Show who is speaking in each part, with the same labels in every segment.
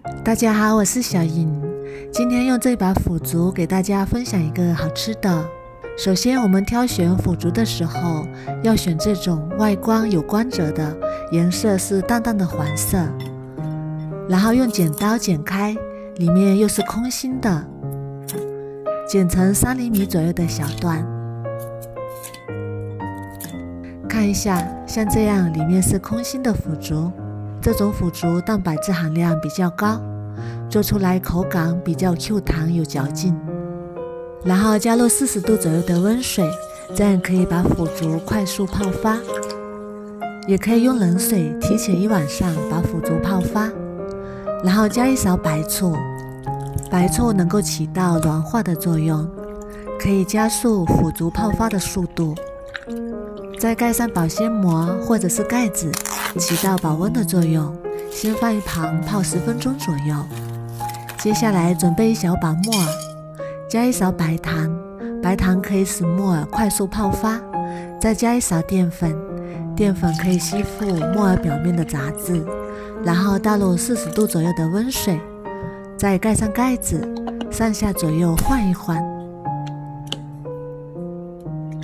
Speaker 1: 大家好，我是小颖。今天用这把腐竹给大家分享一个好吃的。首先，我们挑选腐竹的时候，要选这种外观有光泽的，颜色是淡淡的黄色。然后用剪刀剪开，里面又是空心的，剪成3厘米左右的小段。看一下，像这样里面是空心的腐竹，这种腐竹蛋白质含量比较高，做出来口感比较 Q 弹有嚼劲。然后加入40度左右的温水，这样可以把腐竹快速泡发。也可以用冷水提前1晚上把腐竹泡发，然后加1勺白醋，白醋能够起到软化的作用，可以加速腐竹泡发的速度。再盖上保鲜膜或者是盖子，起到保温的作用，先放一旁泡10分钟左右。接下来准备1小把木耳，加1勺白糖，白糖可以使木耳快速泡发。再加1勺淀粉，淀粉可以吸附木耳表面的杂质。然后倒入40度左右的温水，再盖上盖子，上下左右晃一晃。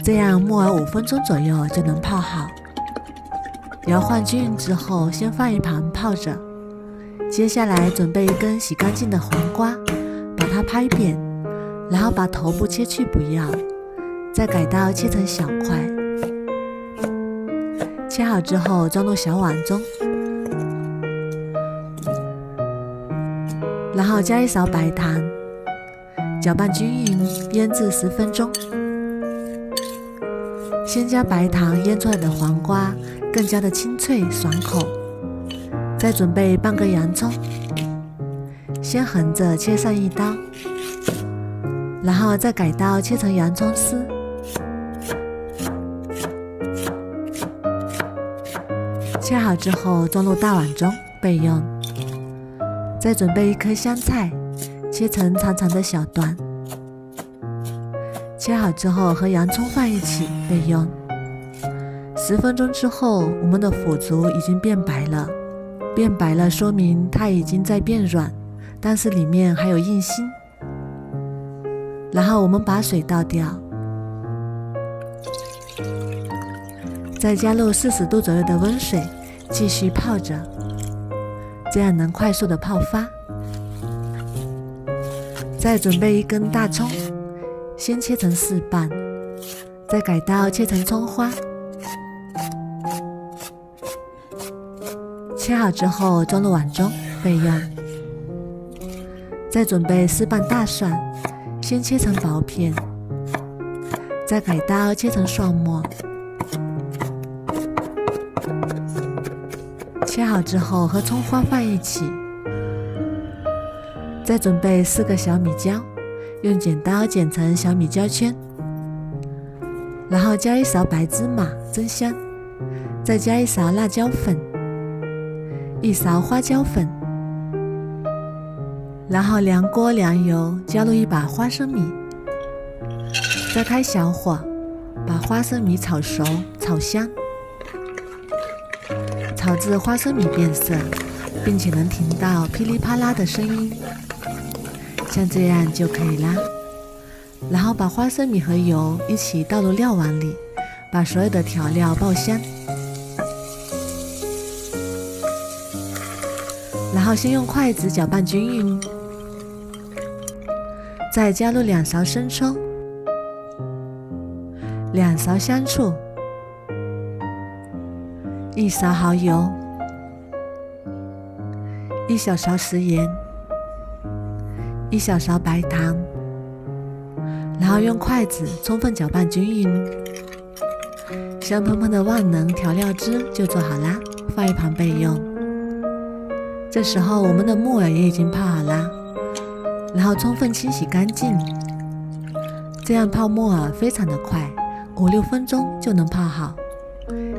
Speaker 1: 这样木耳5分钟左右就能泡好。摇晃均匀之后，先放一旁泡着。接下来准备1根洗干净的黄瓜，把它拍扁，然后把头部切去不要，再改刀切成小块。切好之后装入小碗中，然后加1勺白糖，搅拌均匀，腌制10分钟。先加白糖腌出来的黄瓜更加的清脆爽口。再准备半个洋葱，先横着切上1刀，然后再改刀切成洋葱丝。切好之后装入大碗中备用。再准备1颗香菜，切成长长的小段。切好之后和洋葱放一起备用。10分钟之后，我们的腐竹已经变白了。变白了说明它已经在变软，但是里面还有硬芯。然后我们把水倒掉，再加入40度左右的温水，继续泡着，这样能快速的泡发。再准备1根大葱，先切成4瓣，再改刀切成葱花。切好之后装入碗中备用。再准备4瓣大蒜，先切成薄片，再改刀切成蒜末。切好之后和葱花放一起。再准备4个小米椒，用剪刀剪成小米椒圈，然后加1勺白芝麻增香，再加1勺辣椒粉，1勺花椒粉，然后凉锅凉油，加入1把花生米，再开小火把花生米炒熟炒香，炒至花生米变色，并且能听到噼里啪啦的声音，像这样就可以啦。然后把花生米和油一起倒入料碗里，把所有的调料爆香。然后先用筷子搅拌均匀，再加入2勺生抽、2勺香醋、1勺蚝油、1小勺食盐、1小勺白糖，然后用筷子充分搅拌均匀。香喷喷的万能调料汁就做好啦，放一旁备用。这时候我们的木耳也已经泡好啦，然后充分清洗干净。这样泡木耳非常的快，5-6分钟就能泡好。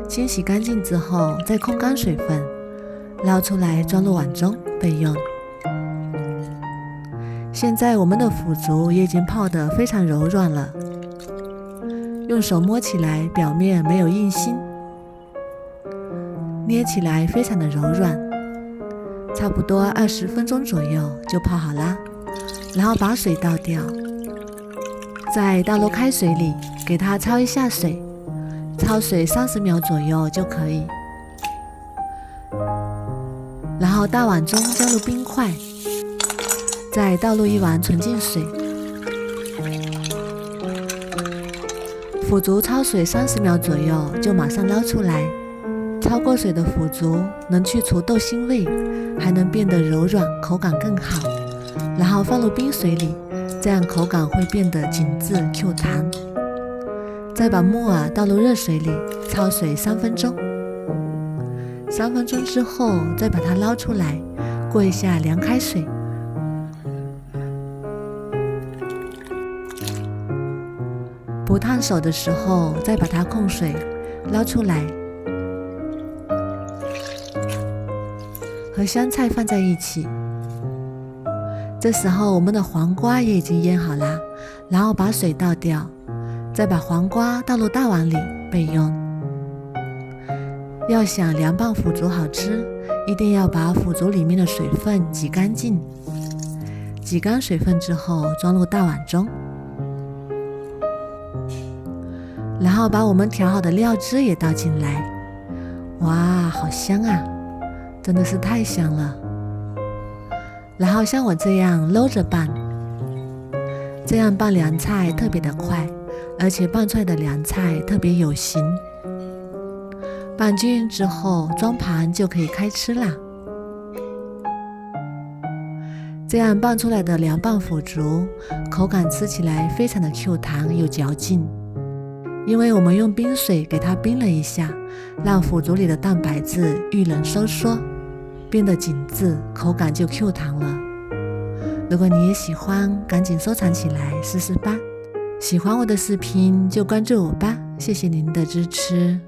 Speaker 1: 清洗干净之后再控干水分，捞出来装入碗中备用。现在我们的腐竹也已经泡得非常柔软了，用手摸起来表面没有硬芯，捏起来非常的柔软。差不多20分钟左右就泡好啦。然后把水倒掉，再倒入开水里，给它焯一下水，焯水30秒左右就可以。然后大碗中加入冰块，再倒入1碗纯净水。腐竹焯水30秒左右就马上捞出来。焯过水的腐竹能去除豆腥味，还能变得柔软，口感更好。然后放入冰水里，这样口感会变得紧致 Q 弹。再把木耳倒入热水里，焯水3分钟。3分钟之后再把它捞出来，过一下凉开水。不烫手的时候再把它控水捞出来，和香菜放在一起。这时候我们的黄瓜也已经腌好啦，然后把水倒掉，再把黄瓜倒入大碗里备用。要想凉拌腐竹好吃，一定要把腐竹里面的水分挤干净。挤干水分之后装入大碗中，然后把我们调好的料汁也倒进来。哇，好香啊，真的是太香了。然后像我这样搂着拌，这样拌凉菜特别的快，而且拌出来的凉菜特别有型。拌均匀之后装盘就可以开吃啦。这样拌出来的凉拌腐竹口感吃起来非常的 Q 弹有嚼劲，因为我们用冰水给它冰了一下，让腐竹里的蛋白质遇冷收缩，变得紧致，口感就 Q 弹了。如果你也喜欢，赶紧收藏起来试试吧。喜欢我的视频就关注我吧，谢谢您的支持。